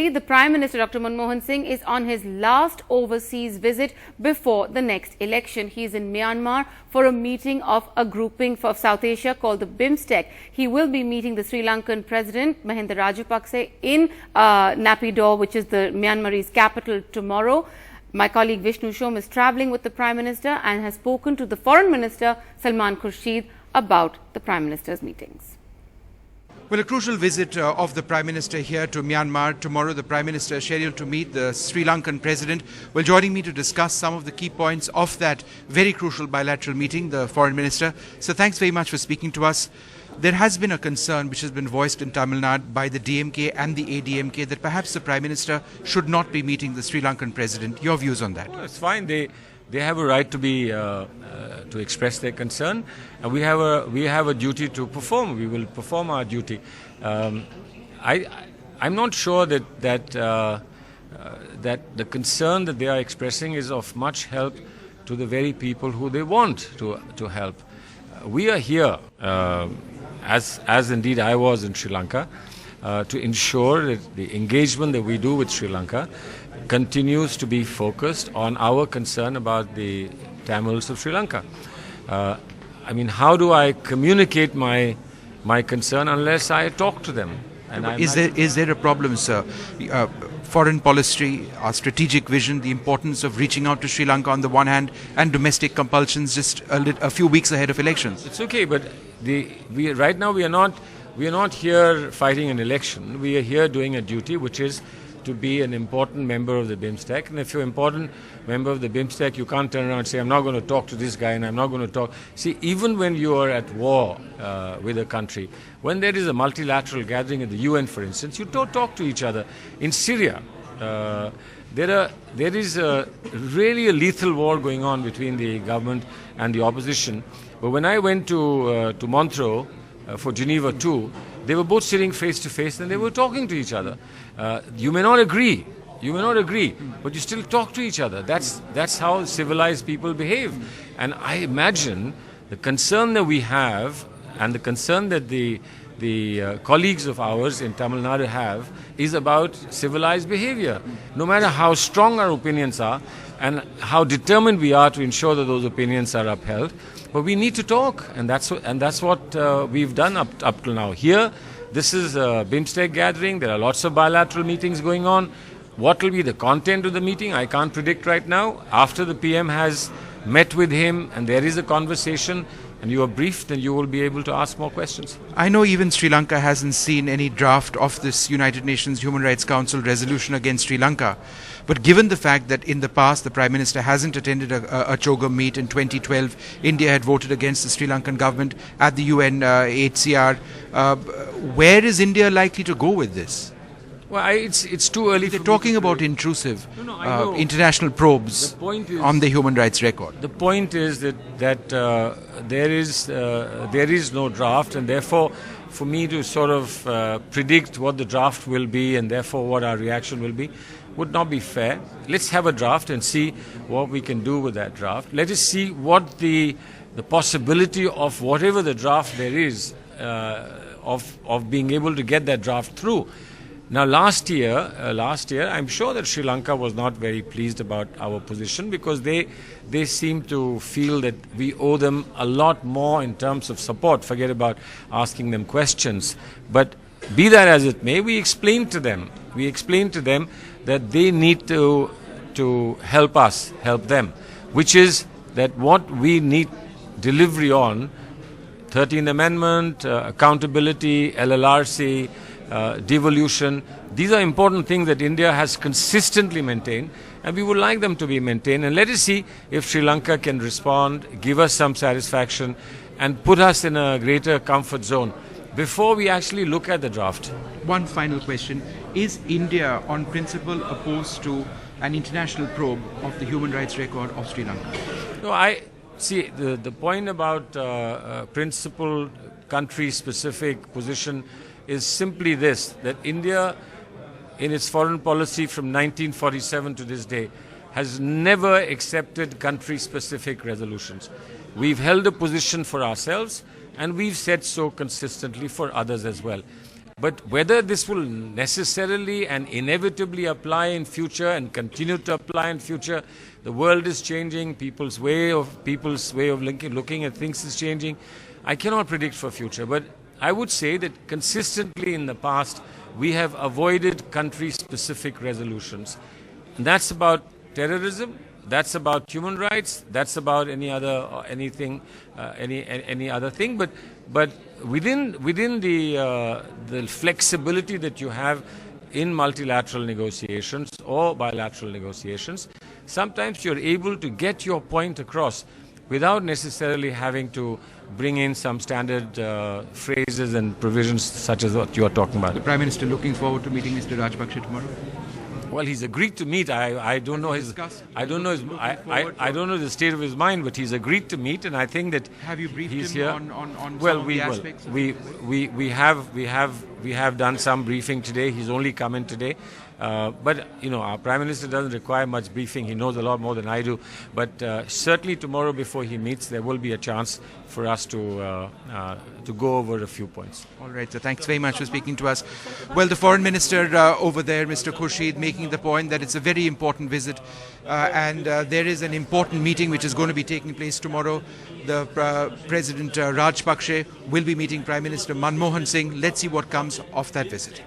Currently, the Prime Minister Dr. Manmohan Singh is on his last overseas visit before the next election. He is in Myanmar for a meeting of a grouping for South Asia called the BIMSTEC. He will be meeting the Sri Lankan President Mahinda Rajapaksa in Naypyidaw, which is the Myanmarese capital, tomorrow. My colleague Vishnu Shom is travelling with the Prime Minister and has spoken to the Foreign Minister Salman Khurshid about the Prime Minister's meetings. Well, a crucial visit of the Prime Minister here to Myanmar. Tomorrow, the Prime Minister is scheduled to meet the Sri Lankan President. Well, joining me to discuss some of the key points of that very crucial bilateral meeting, the Foreign Minister. So, thanks very much for speaking to us. There has been a concern which has been voiced in Tamil Nadu by the DMK and the ADMK that perhaps the Prime Minister should not be meeting the Sri Lankan President. Your views on that? Well, it's fine. They have a right to be to express their concern, and we have a duty to perform. We will perform our duty. I'm not sure that the concern that they are expressing is of much help to the very people who they want to help. We are here, as indeed I was in Sri Lanka, to ensure that the engagement that we do with Sri Lanka continues to be focused on our concern about the Tamils of Sri Lanka. I mean, how do I communicate my concern unless I talk to them? And is there a problem, sir? Foreign policy, our strategic vision, the importance of reaching out to Sri Lanka on the one hand, and domestic compulsions just a few weeks ahead of elections. It's okay, but right now we are not here fighting an election. We are here doing a duty, which is to be an important member of the BIMSTEC. And if you're an important member of the BIMSTEC, you can't turn around and say, I'm not going to talk to this guy and I'm not going to talk. See, even when you are at war with a country, when there is a multilateral gathering at the UN, for instance, you don't talk to each other. In Syria, there is really a lethal war going on between the government and the opposition. But when I went to Montreux for Geneva II, they were both sitting face to face and they were talking to each other. You may not agree, but you still talk to each other. That's how civilized people behave. And I imagine the concern that we have and the concern that the colleagues of ours in Tamil Nadu have is about civilized behavior. No matter how strong our opinions are and how determined we are to ensure that those opinions are upheld, but we need to talk, and that's what we've done up till now. Here, this is a BIMSTEC gathering. There are lots of bilateral meetings going on. What will be the content of the meeting, I can't predict right now. After the PM has met with him and there is a conversation and you are briefed, and you will be able to ask more questions. I know even Sri Lanka hasn't seen any draft of this United Nations Human Rights Council resolution against Sri Lanka. But given the fact that in the past the Prime Minister hasn't attended a CHOGM meet, in 2012 India had voted against the Sri Lankan government at the UN HCR, where is India likely to go with this? Well, it's too early. They're talking about intrusive international probes on the human rights record. The point is that there is no draft, and therefore, for me to sort of predict what the draft will be and therefore what our reaction will be would not be fair. Let's have a draft and see what we can do with that draft. Let us see what the possibility of whatever the draft there is of being able to get that draft through. Now, last year, I'm sure that Sri Lanka was not very pleased about our position because they seem to feel that we owe them a lot more in terms of support. Forget about asking them questions. But be that as it may, we explained to them that they need to help us, help them, which is that what we need delivery on, 13th Amendment, accountability, LLRC, devolution. These are important things that India has consistently maintained, and we would like them to be maintained. And let us see if Sri Lanka can respond, give us some satisfaction, and put us in a greater comfort zone before we actually look at the draft. One final question. Is India, on principle, opposed to an international probe of the human rights record of Sri Lanka? No, I see the point about principle, country-specific position is simply this, that India, in its foreign policy from 1947 to this day, has never accepted country-specific resolutions. We've held a position for ourselves, and we've said so consistently for others as well. But whether this will necessarily and inevitably apply in future and continue to apply in future, the world is changing, people's way of looking at things is changing. I cannot predict for future, but I would say that consistently in the past, we have avoided country-specific resolutions. And that's about terrorism, that's about human rights, that's about any other thing. But within the flexibility that you have in multilateral negotiations or bilateral negotiations, sometimes you're able to get your point across without necessarily having to bring in some standard phrases and provisions such as what you are talking about. The Prime Minister looking forward to meeting Mr. Rajpaksha tomorrow? Well, he's agreed to meet. I don't know the state of his mind, but he's agreed to meet, and I think that have you briefed he's him here. on Well, some of the aspects? We have done some briefing today. He's only come in today. But, our Prime Minister doesn't require much briefing. He knows a lot more than I do. But certainly tomorrow before he meets, there will be a chance for us to go over a few points. All right, so thanks very much for speaking to us. Well, the Foreign Minister over there, Mr. Khurshid, making the point that it's a very important visit and there is an important meeting which is going to be taking place tomorrow. The President Rajpaksha will be meeting Prime Minister Manmohan Singh. Let's see what comes of that visit.